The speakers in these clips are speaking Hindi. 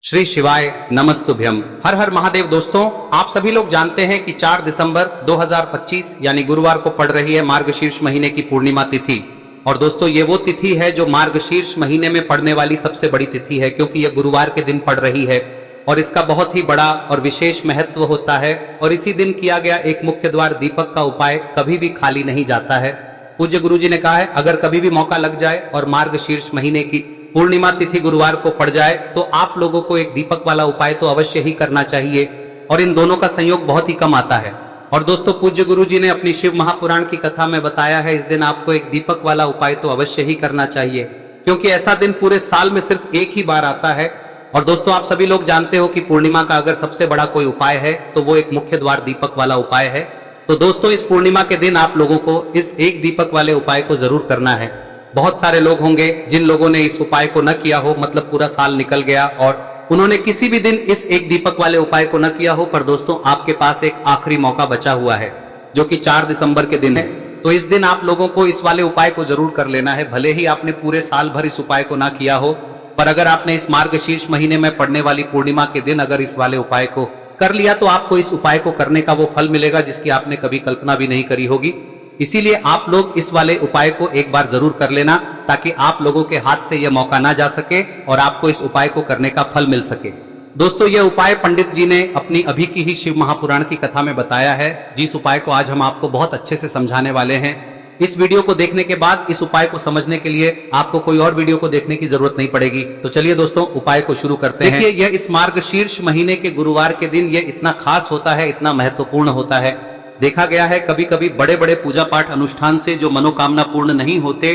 श्री शिवाय नमस्तुभ्यम। हर हर महादेव। दोस्तों, आप सभी लोग जानते हैं कि 4 दिसंबर 2025 यानी गुरुवार को पड़ रही है मार्गशीर्ष महीने की पूर्णिमा तिथि। और दोस्तों, ये वो तिथि है जो मार्गशीर्ष महीने में पड़ने वाली सबसे बड़ी तिथि है, क्योंकि यह गुरुवार के दिन पड़ रही है और इसका बहुत ही बड़ा और विशेष महत्व होता है। और इसी दिन किया गया एक मुख्य द्वार दीपक का उपाय कभी भी खाली नहीं जाता है। पूज्य गुरु जी ने कहा है, अगर कभी भी मौका लग जाए और मार्गशीर्ष महीने की पूर्णिमा तिथि गुरुवार को पड़ जाए तो आप लोगों को एक दीपक वाला उपाय तो अवश्य ही करना चाहिए। और इन दोनों का संयोग बहुत ही कम आता है। और दोस्तों, पूज्य गुरु जी ने अपनी शिव महापुराण की कथा में बताया है, इस दिन आपको एक दीपक वाला उपाय तो अवश्य ही करना चाहिए, क्योंकि ऐसा दिन पूरे साल में सिर्फ एक ही बार आता है। और दोस्तों, आप सभी लोग जानते हो कि पूर्णिमा का अगर सबसे बड़ा कोई उपाय है तो वो एक मुख्य द्वार दीपक वाला उपाय है। तो दोस्तों, इस पूर्णिमा के दिन आप लोगों को इस एक दीपक वाले उपाय को जरूर करना है। बहुत सारे लोग होंगे जिन लोगों ने इस उपाय को न किया हो, मतलब पूरा साल निकल गया और उन्होंने किसी भी दिन इस एक दीपक वाले उपाय को न किया हो। पर दोस्तों, आपके पास एक आखिरी मौका बचा हुआ है, जो कि 4 दिसंबर के दिन है। तो इस दिन आप लोगों को इस वाले उपाय को जरूर कर लेना है। भले ही आपने पूरे साल भर इस उपाय को ना किया हो, पर अगर आपने इस मार्गशीर्ष महीने में पड़ने वाली पूर्णिमा के दिन अगर इस वाले उपाय को कर लिया तो आपको इस उपाय को करने का वो फल मिलेगा जिसकी आपने कभी कल्पना भी नहीं करी होगी। इसीलिए आप लोग इस वाले उपाय को एक बार जरूर कर लेना, ताकि आप लोगों के हाथ से यह मौका ना जा सके और आपको इस उपाय को करने का फल मिल सके। दोस्तों, यह उपाय पंडित जी ने अपनी अभी की ही शिव महापुराण की कथा में बताया है, जिस उपाय को आज हम आपको बहुत अच्छे से समझाने वाले हैं। इस वीडियो को देखने के बाद इस उपाय को समझने के लिए आपको कोई और वीडियो को देखने की जरूरत नहीं पड़ेगी। तो चलिए दोस्तों, उपाय को शुरू करते हैं। देखिए, यह इस मार्गशीर्ष महीने के गुरुवार के दिन यह इतना खास होता है, इतना महत्वपूर्ण होता है। देखा गया है कभी कभी बड़े बड़े पूजा पाठ अनुष्ठान से जो मनोकामना पूर्ण नहीं होते,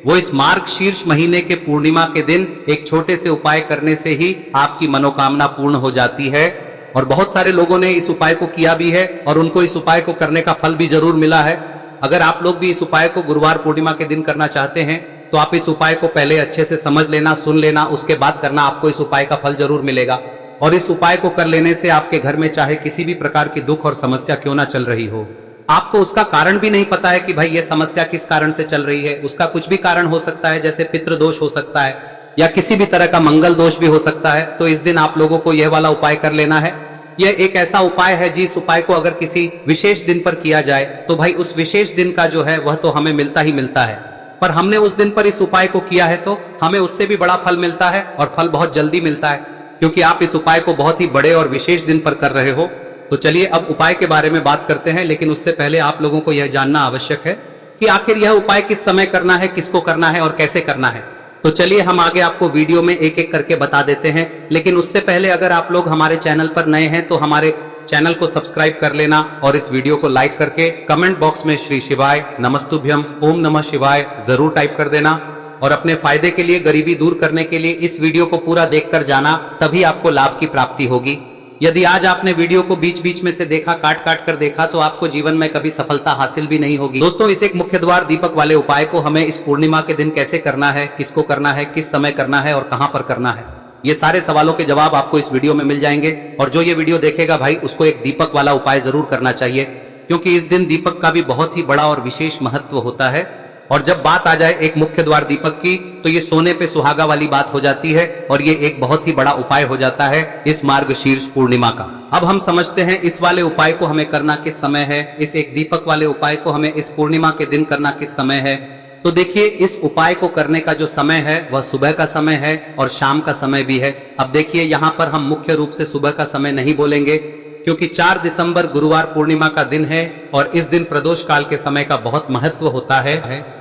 वो इस मार्गशीर्ष महीने के पूर्णिमा के दिन एक छोटे से उपाय करने से ही आपकी मनोकामना पूर्ण हो जाती है। और बहुत सारे लोगों ने इस उपाय को किया भी है और उनको इस उपाय को करने का फल भी जरूर मिला है। अगर आप लोग भी इस उपाय को गुरुवार पूर्णिमा के दिन करना चाहते हैं तो आप इस उपाय को पहले अच्छे से समझ लेना, सुन लेना, उसके बाद करना। आपको इस उपाय का फल जरूर मिलेगा। और इस उपाय को कर लेने से आपके घर में चाहे किसी भी प्रकार की दुख और समस्या क्यों ना चल रही हो, आपको उसका कारण भी नहीं पता है कि भाई ये समस्या किस कारण से चल रही है, उसका कुछ भी कारण हो सकता है, जैसे पितृ दोष हो सकता है या किसी भी तरह का मंगल दोष भी हो सकता है। तो इस दिन आप लोगों को यह वाला उपाय कर लेना है। यह एक ऐसा उपाय है जिस उपाय को अगर किसी विशेष दिन पर किया जाए तो भाई उस विशेष दिन का जो है वह तो हमें मिलता ही मिलता है। पर हमने उस दिन पर इस उपाय को किया है तो हमें उससे भी बड़ा फल मिलता है, और फल बहुत जल्दी मिलता है, क्योंकि आप इस उपाय को बहुत ही बड़े और विशेष दिन पर कर रहे हो। तो चलिए अब उपाय के बारे में बात करते हैं, लेकिन उससे पहले आप लोगों को यह जानना आवश्यक है कि आखिर यह उपाय किस समय करना है, किसको करना है और कैसे करना है। तो चलिए हम आगे आपको वीडियो में एक एक करके बता देते हैं। लेकिन उससे पहले अगर आप लोग हमारे चैनल पर नए हैं तो हमारे चैनल को सब्सक्राइब कर लेना और इस वीडियो को लाइक करके कमेंट बॉक्स में श्री शिवाय नमस्तुभ्यम ओम नमः शिवाय जरूर टाइप कर देना। और अपने फायदे के लिए, गरीबी दूर करने के लिए इस वीडियो को पूरा देखकर जाना, तभी आपको लाभ की प्राप्ति होगी। यदि आज आपने वीडियो को बीच बीच में से देखा, काट काट कर देखा, तो आपको जीवन में कभी सफलता हासिल भी नहीं होगी। दोस्तों, इस एक मुख्य द्वार दीपक वाले उपाय को हमें इस पूर्णिमा के दिन कैसे करना है, किसको करना है, किस समय करना है और कहां पर करना है, ये सारे सवालों के जवाब आपको इस वीडियो में मिल जाएंगे। और जो ये वीडियो देखेगा भाई, उसको एक दीपक वाला उपाय जरूर करना चाहिए, क्योंकि इस दिन दीपक का भी बहुत ही बड़ा और विशेष महत्व होता है। और जब बात आ जाए एक मुख्य द्वार दीपक की, तो ये सोने पे सुहागा वाली बात हो जाती है और ये एक बहुत ही बड़ा उपाय हो जाता है इस मार्गशीर्ष पूर्णिमा का। अब हम समझते हैं इस वाले उपाय को हमें करना किस समय है, इस एक दीपक वाले उपाय को हमें इस पूर्णिमा के दिन करना किस समय है। तो देखिए, इस उपाय को करने का जो समय है वह सुबह का समय है और शाम का समय भी है। अब देखिए, यहाँ पर हम मुख्य रूप से सुबह का समय नहीं बोलेंगे, क्योंकि 4 दिसंबर गुरुवार पूर्णिमा का दिन है और इस दिन प्रदोष काल के समय का बहुत महत्व होता है।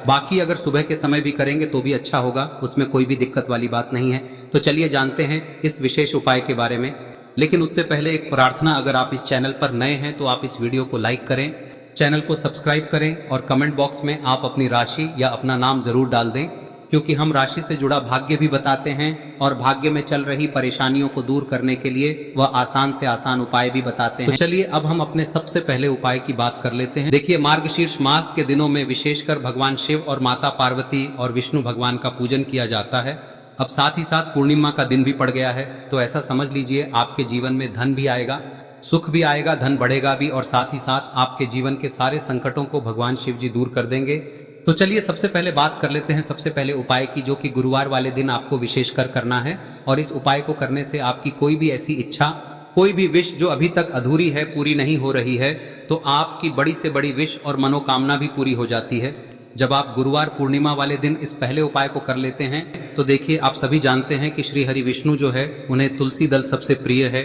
बाकी अगर सुबह के समय भी करेंगे तो भी अच्छा होगा, उसमें कोई भी दिक्कत वाली बात नहीं है। तो चलिए जानते हैं इस विशेष उपाय के बारे में। लेकिन उससे पहले एक प्रार्थना, अगर आप इस चैनल पर नए हैं तो आप इस वीडियो को लाइक करें, चैनल को सब्सक्राइब करें और कमेंट बॉक्स में आप अपनी राशि या अपना नाम जरूर डाल दें, क्योंकि हम राशि से जुड़ा भाग्य भी बताते हैं और भाग्य में चल रही परेशानियों को दूर करने के लिए वह आसान से आसान उपाय भी बताते हैं। तो चलिए अब हम अपने सबसे पहले उपाय की बात कर लेते हैं। देखिए, मार्गशीर्ष मास के दिनों में विशेषकर भगवान शिव और माता पार्वती और विष्णु भगवान का पूजन किया जाता है। अब साथ ही साथ पूर्णिमा का दिन भी पड़ गया है, तो ऐसा समझ लीजिए आपके जीवन में धन भी आएगा, सुख भी आएगा, धन बढ़ेगा भी, और साथ ही साथ आपके जीवन के सारे संकटों को भगवान शिव जी दूर कर देंगे। तो चलिए सबसे पहले बात कर लेते हैं सबसे पहले उपाय की, जो कि गुरुवार वाले दिन आपको विशेषकर करना है। और इस उपाय को करने से आपकी कोई भी ऐसी इच्छा, कोई भी विश जो अभी तक अधूरी है, पूरी नहीं हो रही है, तो आपकी बड़ी से बड़ी विश और मनोकामना भी पूरी हो जाती है जब आप गुरुवार पूर्णिमा वाले दिन इस पहले उपाय को कर लेते हैं। तो देखिए, आप सभी जानते हैं कि श्री हरि विष्णु जो है उन्हें तुलसी दल सबसे प्रिय है।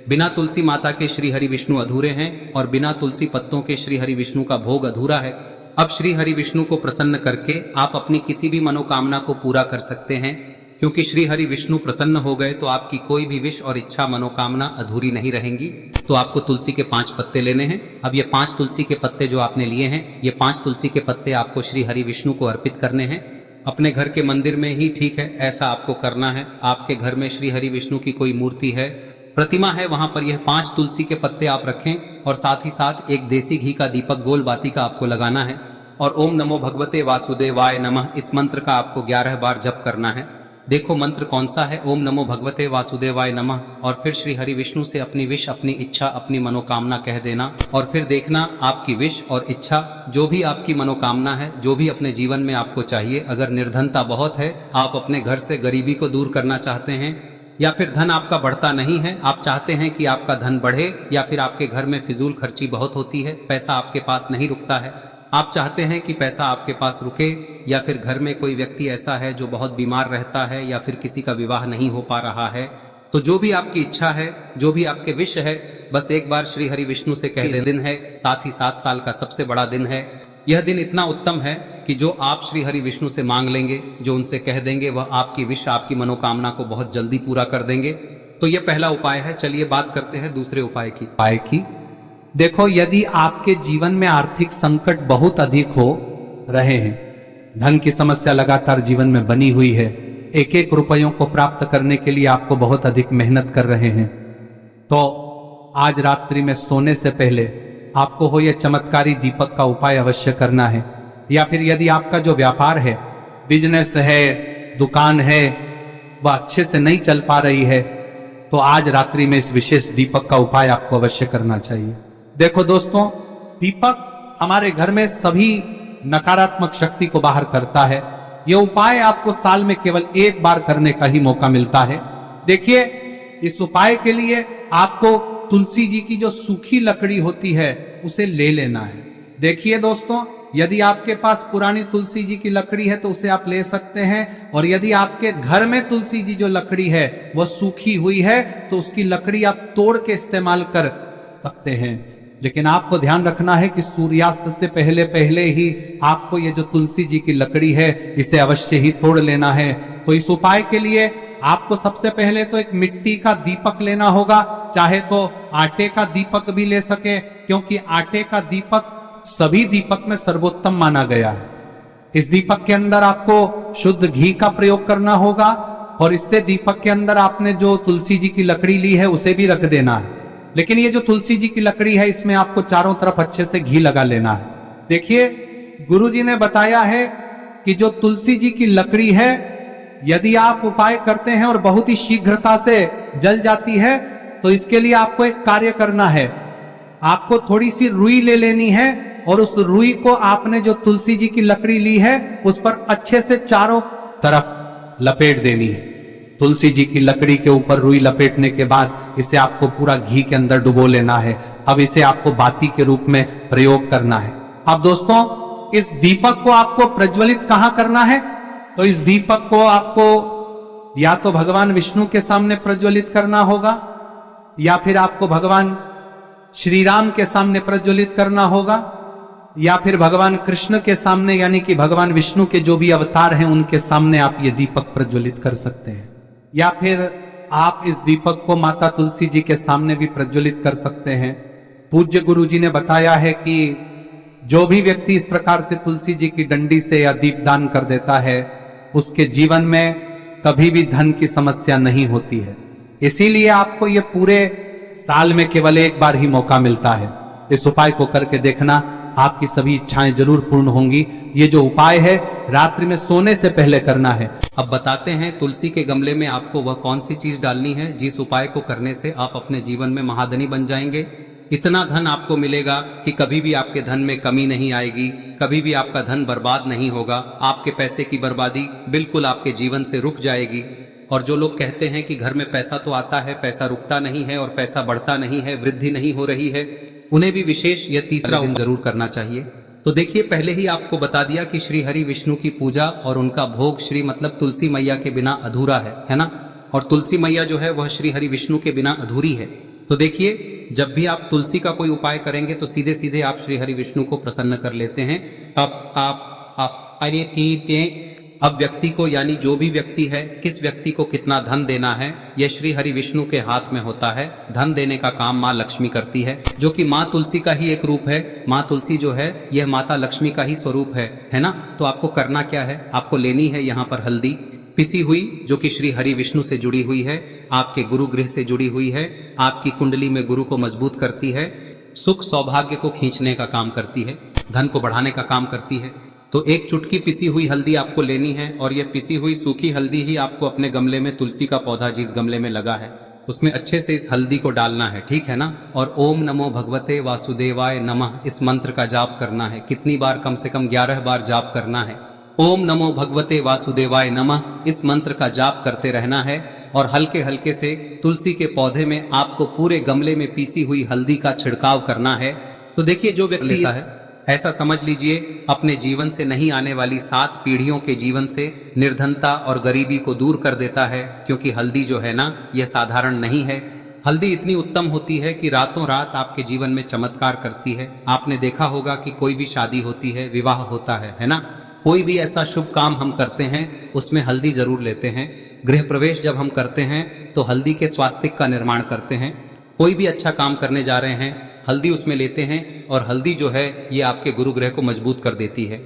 बिना तुलसी माता के श्री हरि विष्णु अधूरे हैं और बिना तुलसी पत्तों के श्री हरि विष्णु का भोग अधूरा है। अब श्री हरि विष्णु को प्रसन्न करके आप अपनी किसी भी मनोकामना को पूरा कर सकते हैं, क्योंकि श्री हरि विष्णु प्रसन्न हो गए तो आपकी कोई भी विश और इच्छा मनोकामना अधूरी नहीं रहेंगी। तो आपको तुलसी के 5 पत्ते लेने हैं। अब ये 5 तुलसी के पत्ते जो आपने लिए हैं, ये 5 तुलसी के पत्ते आपको श्री हरि विष्णु को अर्पित करने हैं। अपने घर के मंदिर में ही ठीक है, ऐसा आपको करना है। आपके घर में श्री हरि विष्णु की कोई मूर्ति है, प्रतिमा है, वहां पर यह 5 तुलसी के पत्ते आप रखें और साथ ही साथ एक देसी घी का दीपक गोल बाती का आपको लगाना है। और ओम नमो भगवते वासुदेवाय नमः इस मंत्र का आपको 11 बार जप करना है। देखो मंत्र कौन सा है, ओम नमो भगवते वासुदेवाय नमः, और फिर श्री हरि विष्णु से अपनी विश, अपनी इच्छा, अपनी मनोकामना कह देना। और फिर देखना आपकी विश और इच्छा, जो भी आपकी मनोकामना है, जो भी अपने जीवन में आपको चाहिए। अगर निर्धनता बहुत है, आप अपने घर से गरीबी को दूर करना चाहते हैं, या फिर धन आपका बढ़ता नहीं है, आप चाहते हैं कि आपका धन बढ़े, या फिर आपके घर में फिजूल खर्ची बहुत होती है, पैसा आपके पास नहीं रुकता है, आप चाहते हैं कि पैसा आपके पास रुके, या फिर घर में कोई व्यक्ति ऐसा है जो बहुत बीमार रहता है, या फिर किसी का विवाह नहीं हो पा रहा है, तो जो भी आपकी इच्छा है, जो भी आपके विश है, बस एक बार श्री हरि विष्णु से कह दें। दिन है, साथ ही 7 साल का सबसे बड़ा दिन है। यह दिन इतना उत्तम है कि जो आप श्री हरि विष्णु से मांग लेंगे, जो उनसे कह देंगे, वह आपकी विश, आपकी मनोकामना को बहुत जल्दी पूरा कर देंगे। तो यह पहला उपाय है। चलिए बात करते हैं दूसरे उपाय की। देखो, यदि आपके जीवन में आर्थिक संकट बहुत अधिक हो रहे हैं, धन की समस्या लगातार जीवन में बनी हुई है, एक एक रुपयों को प्राप्त करने के लिए आपको बहुत अधिक मेहनत कर रहे हैं, तो आज रात्रि में सोने से पहले आपको हो यह चमत्कारी दीपक का उपाय अवश्य करना है। या फिर यदि आपका जो व्यापार है, बिजनेस है, दुकान है, वह अच्छे से नहीं चल पा रही है, तो आज रात्रि में इस विशेष दीपक का उपाय आपको अवश्य करना चाहिए। देखो दोस्तों, दीपक हमारे घर में सभी नकारात्मक शक्ति को बाहर करता है। यह उपाय आपको साल में केवल 1 बार करने का ही मौका मिलता है। देखिए, इस उपाय के लिए आपको तुलसी जी की जो सूखी लकड़ी होती है उसे ले लेना है। देखिए दोस्तों, यदि आपके पास पुरानी तुलसी जी की लकड़ी है तो उसे आप ले सकते हैं, और यदि आपके घर में तुलसी जी जो लकड़ी है वह सूखी हुई है तो उसकी लकड़ी आप तोड़ के इस्तेमाल कर सकते हैं। लेकिन आपको ध्यान रखना है कि सूर्यास्त से पहले पहले ही आपको ये जो तुलसी जी की लकड़ी है इसे अवश्य ही तोड़ लेना है। तो इस उपाय के लिए आपको सबसे पहले तो एक मिट्टी का दीपक लेना होगा, चाहे तो आटे का दीपक भी ले सके, क्योंकि आटे का दीपक सभी दीपक में सर्वोत्तम माना गया है। इस दीपक के अंदर आपको शुद्ध घी का प्रयोग करना होगा, और इससे दीपक के अंदर आपने जो तुलसी जी की लकड़ी ली है उसे भी रख देना है। लेकिन ये जो तुलसी जी की लकड़ी है, इसमें आपको चारों तरफ अच्छे से घी लगा लेना है। देखिए, गुरुजी ने बताया है कि जो तुलसी जी की लकड़ी है, यदि आप उपाय करते हैं और बहुत ही शीघ्रता से जल जाती है, तो इसके लिए आपको एक कार्य करना है। आपको थोड़ी सी रुई ले लेनी है, और उस रुई को आपने जो तुलसी जी की लकड़ी ली है उस पर अच्छे से चारों तरफ लपेट देनी है। तुलसी जी की लकड़ी के ऊपर रुई लपेटने के बाद इसे आपको पूरा घी के अंदर डुबो लेना है। अब इसे आपको बाती के रूप में प्रयोग करना है। अब दोस्तों, इस दीपक को आपको प्रज्वलित कहां करना है? तो इस दीपक को आपको या तो भगवान विष्णु के सामने प्रज्वलित करना होगा, या फिर आपको भगवान श्री राम के सामने प्रज्वलित करना होगा, या फिर भगवान कृष्ण के सामने, यानी कि भगवान विष्णु के जो भी अवतार हैं उनके सामने आप ये दीपक प्रज्वलित कर सकते हैं। या फिर आप इस दीपक को माता तुलसी जी के सामने भी प्रज्वलित कर सकते हैं। पूज्य गुरु जी ने बताया है कि जो भी व्यक्ति इस प्रकार से तुलसी जी की डंडी से या दीपदान कर देता है, उसके जीवन में कभी भी धन की समस्या नहीं होती है। इसीलिए आपको ये पूरे साल में केवल 1 बार ही मौका मिलता है। इस उपाय को करके देखना, आपकी सभी इच्छाएं जरूर पूर्ण होंगी। ये जो उपाय है रात्रि में सोने से पहले करना है। अब बताते हैं तुलसी के गमले में आपको वह कौन सी चीज डालनी है जिस उपाय को करने से आप अपने जीवन में महाधनी बन जाएंगे। इतना धन आपको मिलेगा कि कभी भी आपके धन में कमी नहीं आएगी, कभी भी आपका धन बर्बाद नहीं होगा। आपके पैसे की बर्बादी बिल्कुल आपके जीवन से रुक जाएगी। और जो लोग कहते हैं कि घर में पैसा तो आता है, पैसा रुकता नहीं है और पैसा बढ़ता नहीं है, वृद्धि नहीं हो रही है, उन्हें भी विशेष यह तीसरा दिन जरूर करना चाहिए। तो देखिए, पहले ही आपको बता दिया कि श्री हरि विष्णु की पूजा और उनका भोग श्री मतलब तुलसी मैया के बिना अधूरा है ना। और तुलसी मैया जो है वह श्री हरि विष्णु के बिना अधूरी है। तो देखिए, जब भी आप तुलसी का कोई उपाय करेंगे तो सीधे सीधे आप श्री हरि विष्णु को प्रसन्न कर लेते हैं। अब व्यक्ति को, यानी जो भी व्यक्ति है, किस व्यक्ति को कितना धन देना है, यह श्री हरि विष्णु के हाथ में होता है। धन देने का काम माँ लक्ष्मी करती है, जो कि माँ तुलसी का ही एक रूप है। माँ तुलसी जो है यह माता लक्ष्मी का ही स्वरूप है ना। तो आपको करना क्या है, आपको लेनी है यहाँ पर हल्दी पिसी हुई, जो कि श्री हरि विष्णु से जुड़ी हुई है, आपके गुरु गृह से जुड़ी हुई है, आपकी कुंडली में गुरु को मजबूत करती है, सुख सौभाग्य को खींचने का काम करती है, धन को बढ़ाने का काम करती है। तो एक चुटकी पिसी हुई हल्दी आपको लेनी है और यह पिसी हुई सूखी हल्दी ही आपको अपने गमले में, तुलसी का पौधा जिस गमले में लगा है उसमें अच्छे से इस हल्दी को डालना है, ठीक है ना। और ओम नमो भगवते वासुदेवाय नमः इस मंत्र का जाप करना है। कितनी बार? कम से कम 11 बार जाप करना है। ओम नमो भगवते वासुदेवाय नमः इस मंत्र का जाप करते रहना है और हल्के हल्के से तुलसी के पौधे में आपको पूरे गमले में पीसी हुई हल्दी का छिड़काव करना है। तो देखिए, जो व्यक्ति लेता है, ऐसा समझ लीजिए अपने जीवन से नहीं आने वाली 7 पीढ़ियों के जीवन से निर्धनता और गरीबी को दूर कर देता है। क्योंकि हल्दी जो है ना, यह साधारण नहीं है। हल्दी इतनी उत्तम होती है कि रातों रात आपके जीवन में चमत्कार करती है। आपने देखा होगा कि कोई भी शादी होती है, विवाह होता है ना, कोई भी ऐसा शुभ काम हम करते हैं उसमें हल्दी जरूर लेते हैं। गृह प्रवेश जब हम करते हैं तो हल्दी के स्वास्तिक का निर्माण करते हैं। कोई भी अच्छा काम करने जा रहे हैं, हल्दी उसमें लेते हैं और हल्दी जो है ये आपके गुरु ग्रह को मजबूत कर देती है।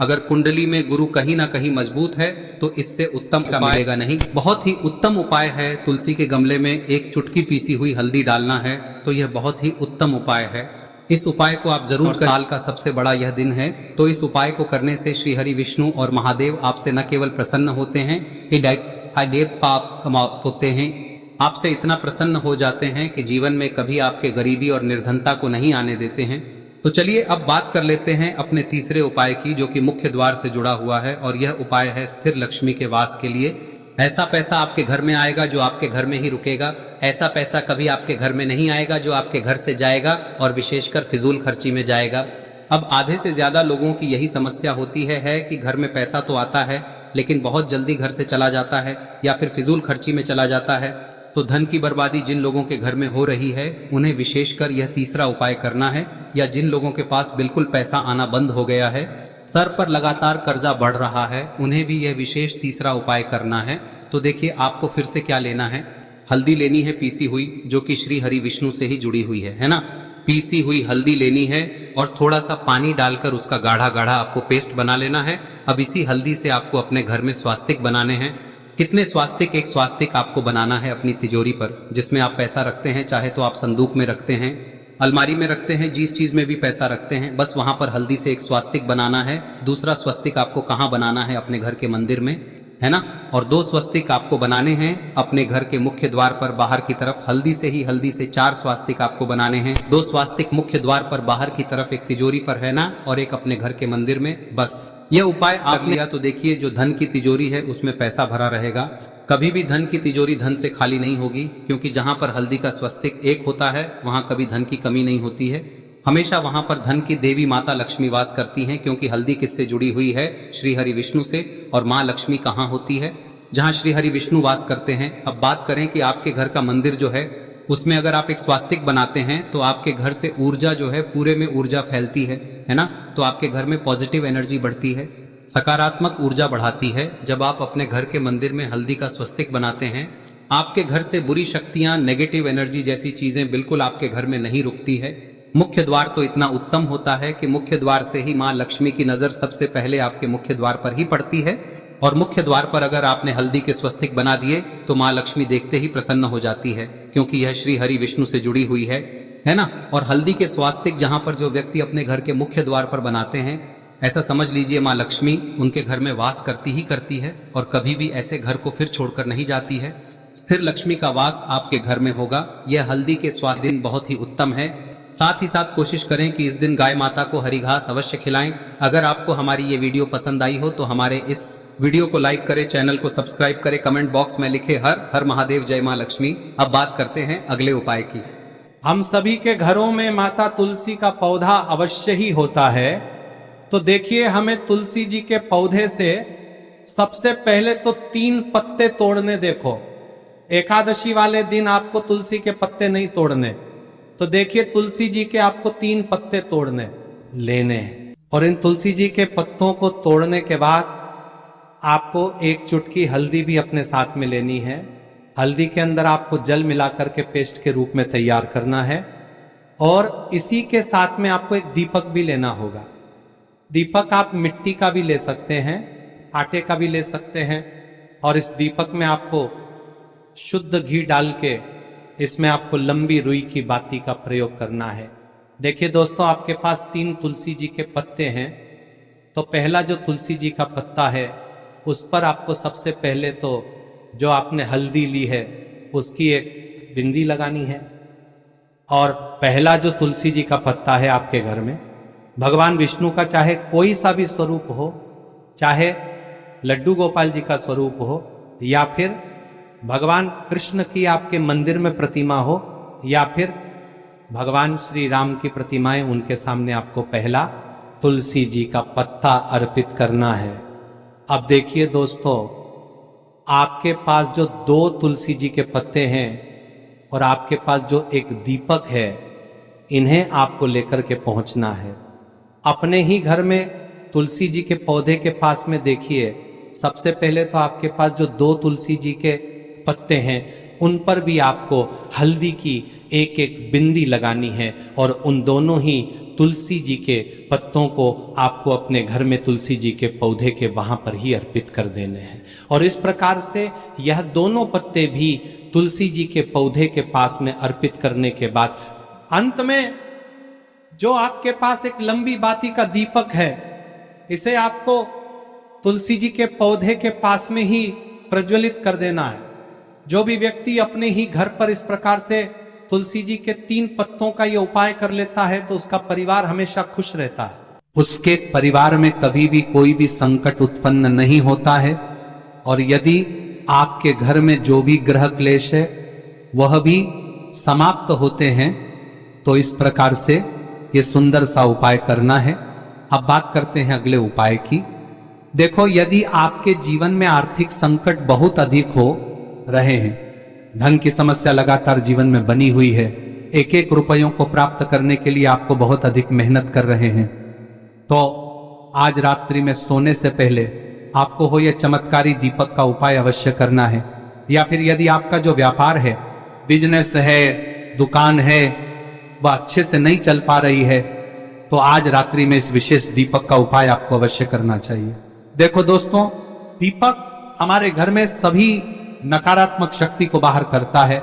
अगर कुंडली में गुरु कहीं ना कहीं मजबूत है तो इससे उत्तम का मिलेगा नहीं। बहुत ही उत्तम उपाय है, तुलसी के गमले में एक चुटकी पीसी हुई हल्दी डालना है। तो यह बहुत ही उत्तम उपाय है। इस उपाय को आप जरूर करें। साल का सबसे बड़ा यह दिन है, तो इस उपाय को करने से श्री हरि विष्णु और महादेव आपसे न केवल प्रसन्न होते हैं, पाप होते हैं, आपसे इतना प्रसन्न हो जाते हैं कि जीवन में कभी आपके गरीबी और निर्धनता को नहीं आने देते हैं। तो चलिए अब बात कर लेते हैं अपने तीसरे उपाय की, जो कि मुख्य द्वार से जुड़ा हुआ है। और यह उपाय है स्थिर लक्ष्मी के वास के लिए। ऐसा पैसा आपके घर में आएगा जो आपके घर में ही रुकेगा। ऐसा पैसा कभी आपके घर में नहीं आएगा जो आपके घर से जाएगा और विशेषकर फिजूल खर्ची में जाएगा। अब आधे से ज्यादा लोगों की यही समस्या होती है कि घर में पैसा तो आता है लेकिन बहुत जल्दी घर से चला जाता है या फिर फिजूल खर्ची में चला जाता है। तो धन की बर्बादी जिन लोगों के घर में हो रही है उन्हें विशेषकर यह तीसरा उपाय करना है। या जिन लोगों के पास बिल्कुल पैसा आना बंद हो गया है, सर पर लगातार कर्जा बढ़ रहा है, उन्हें भी यह विशेष तीसरा उपाय करना है। तो देखिए, आपको फिर से क्या लेना है, हल्दी लेनी है पीसी हुई, जो कि श्री हरि विष्णु से ही जुड़ी हुई है ना। पीसी हुई हल्दी लेनी है और थोड़ा सा पानी डालकर उसका गाढ़ा गाढ़ा आपको पेस्ट बना लेना है। अब इसी हल्दी से आपको अपने घर में स्वास्तिक बनाने हैं। कितने स्वास्तिक? एक स्वास्तिक आपको बनाना है अपनी तिजोरी पर, जिसमें आप पैसा रखते हैं। चाहे तो आप संदूक में रखते हैं, अलमारी में रखते हैं, जिस चीज में भी पैसा रखते हैं, बस वहां पर हल्दी से एक स्वास्तिक बनाना है। दूसरा स्वस्तिक आपको कहाँ बनाना है? अपने घर के मंदिर में, है ना। और 2 स्वस्तिक आपको बनाने हैं अपने घर के मुख्य द्वार पर बाहर की तरफ। हल्दी से 4 स्वास्तिक आपको बनाने हैं। 2 स्वास्तिक मुख्य द्वार पर बाहर की तरफ, एक तिजोरी पर, है ना, और एक अपने घर के मंदिर में। बस यह उपाय आप लिया तो देखिए, जो धन की तिजोरी है उसमें पैसा भरा रहेगा। कभी भी धन की तिजोरी धन से खाली नहीं होगी, क्योंकि जहां पर हल्दी का स्वस्तिक एक होता है वहां कभी धन की कमी नहीं होती है। हमेशा वहां पर धन की देवी माता लक्ष्मी वास करती हैं, क्योंकि हल्दी किससे जुड़ी हुई है? श्री हरि विष्णु से। और माँ लक्ष्मी कहाँ होती है? जहाँ श्री हरि विष्णु वास करते हैं। अब बात करें कि आपके घर का मंदिर जो है उसमें अगर आप एक स्वास्तिक बनाते हैं तो आपके घर से ऊर्जा जो है, पूरे में ऊर्जा फैलती है ना। तो आपके घर में पॉजिटिव एनर्जी बढ़ती है, सकारात्मक ऊर्जा बढ़ाती है। जब आप अपने घर के मंदिर में हल्दी का स्वस्तिक बनाते हैं, आपके घर से बुरी शक्तियां, नेगेटिव एनर्जी जैसी चीजें बिल्कुल आपके घर में नहीं रुकती है। मुख्य द्वार तो इतना उत्तम होता है कि मुख्य द्वार से ही माँ लक्ष्मी की नजर सबसे पहले आपके मुख्य द्वार पर ही पड़ती है। और मुख्य द्वार पर अगर आपने हल्दी के स्वस्तिक बना दिए तो माँ लक्ष्मी देखते ही प्रसन्न हो जाती है, क्योंकि यह श्री हरि विष्णु से जुड़ी हुई है ना। और हल्दी के स्वास्तिक जहां पर जो व्यक्ति अपने घर के मुख्य द्वार पर बनाते हैं, ऐसा समझ लीजिए माँ लक्ष्मी उनके घर में वास करती ही करती है और कभी भी ऐसे घर को फिर छोड़कर नहीं जाती है। स्थिर लक्ष्मी का वास आपके घर में होगा। यह हल्दी के स्वास्तिक बहुत ही उत्तम है। साथ ही साथ कोशिश करें कि इस दिन गाय माता को हरी घास अवश्य खिलाएं। अगर आपको हमारी ये वीडियो पसंद आई हो तो हमारे इस वीडियो को लाइक करें, चैनल को सब्सक्राइब करें, कमेंट बॉक्स में लिखे हर हर महादेव जय मां लक्ष्मी। अब बात करते हैं अगले उपाय की। हम सभी के घरों में माता तुलसी का पौधा अवश्य ही होता है। तो देखिए, हमें तुलसी जी के पौधे से सबसे पहले तो 3 पत्ते तोड़ने। देखो, एकादशी वाले दिन आपको तुलसी के पत्ते नहीं तोड़ने। तो देखिए, तुलसी जी के आपको 3 पत्ते तोड़ने लेने हैं। और इन तुलसी जी के पत्तों को तोड़ने के बाद आपको 1 चुटकी हल्दी भी अपने साथ में लेनी है। हल्दी के अंदर आपको जल मिलाकर के पेस्ट के रूप में तैयार करना है। और इसी के साथ में आपको एक दीपक भी लेना होगा। दीपक आप मिट्टी का भी ले सकते हैं, आटे का भी ले सकते हैं। और इस दीपक में आपको शुद्ध घी डाल के इसमें आपको लंबी रुई की बाती का प्रयोग करना है। देखिए दोस्तों, आपके पास 3 तुलसी जी के पत्ते हैं। तो पहला जो तुलसी जी का पत्ता है उस पर आपको सबसे पहले तो जो आपने हल्दी ली है उसकी एक बिंदी लगानी है। और पहला जो तुलसी जी का पत्ता है आपके घर में, भगवान विष्णु का चाहे कोई सा भी स्वरूप हो, चाहे लड्डू गोपाल जी का स्वरूप हो, या फिर भगवान कृष्ण की आपके मंदिर में प्रतिमा हो, या फिर भगवान श्री राम की प्रतिमाएं, उनके सामने आपको पहला तुलसी जी का पत्ता अर्पित करना है। अब देखिए दोस्तों, आपके पास जो 2 तुलसी जी के पत्ते हैं और आपके पास जो एक दीपक है, इन्हें आपको लेकर के पहुंचना है। अपने ही घर में तुलसी जी के पौधे के पास में देखिए, सबसे पहले तो आपके पास जो 2 तुलसी जी के पत्ते हैं उन पर भी आपको हल्दी की एक एक बिंदी लगानी है। और उन दोनों ही तुलसी जी के पत्तों को आपको अपने घर में तुलसी जी के पौधे के वहां पर ही अर्पित कर देने हैं। और इस प्रकार से यह दोनों पत्ते भी तुलसी जी के पौधे के पास में अर्पित करने के बाद अंत में जो आपके पास एक लंबी बाती का दीपक है, इसे आपको तुलसी जी के पौधे के पास में ही प्रज्वलित कर देना है। जो भी व्यक्ति अपने ही घर पर इस प्रकार से तुलसी जी के 3 पत्तों का यह उपाय कर लेता है तो उसका परिवार हमेशा खुश रहता है। उसके परिवार में कभी भी कोई भी संकट उत्पन्न नहीं होता है। और यदि आपके घर में जो भी ग्रह क्लेश है वह भी समाप्त होते हैं। तो इस प्रकार से ये सुंदर सा उपाय करना है। अब बात करते हैं अगले उपाय की। देखो, यदि आपके जीवन में आर्थिक संकट बहुत अधिक हो रहे हैं, धन की समस्या लगातार जीवन में बनी हुई है, एक एक रुपयों को प्राप्त करने के लिए आपको बहुत अधिक मेहनत कर रहे हैं, तो आज रात्रि में सोने से पहले आपको हो यह चमत्कारी दीपक का उपाय अवश्य करना है। या फिर यदि आपका जो व्यापार है, बिजनेस है, दुकान है, वह अच्छे से नहीं चल पा रही है, तो आज रात्रि में इस विशेष दीपक का उपाय आपको अवश्य करना चाहिए। देखो दोस्तों, दीपक हमारे घर में सभी नकारात्मक शक्ति को बाहर करता है।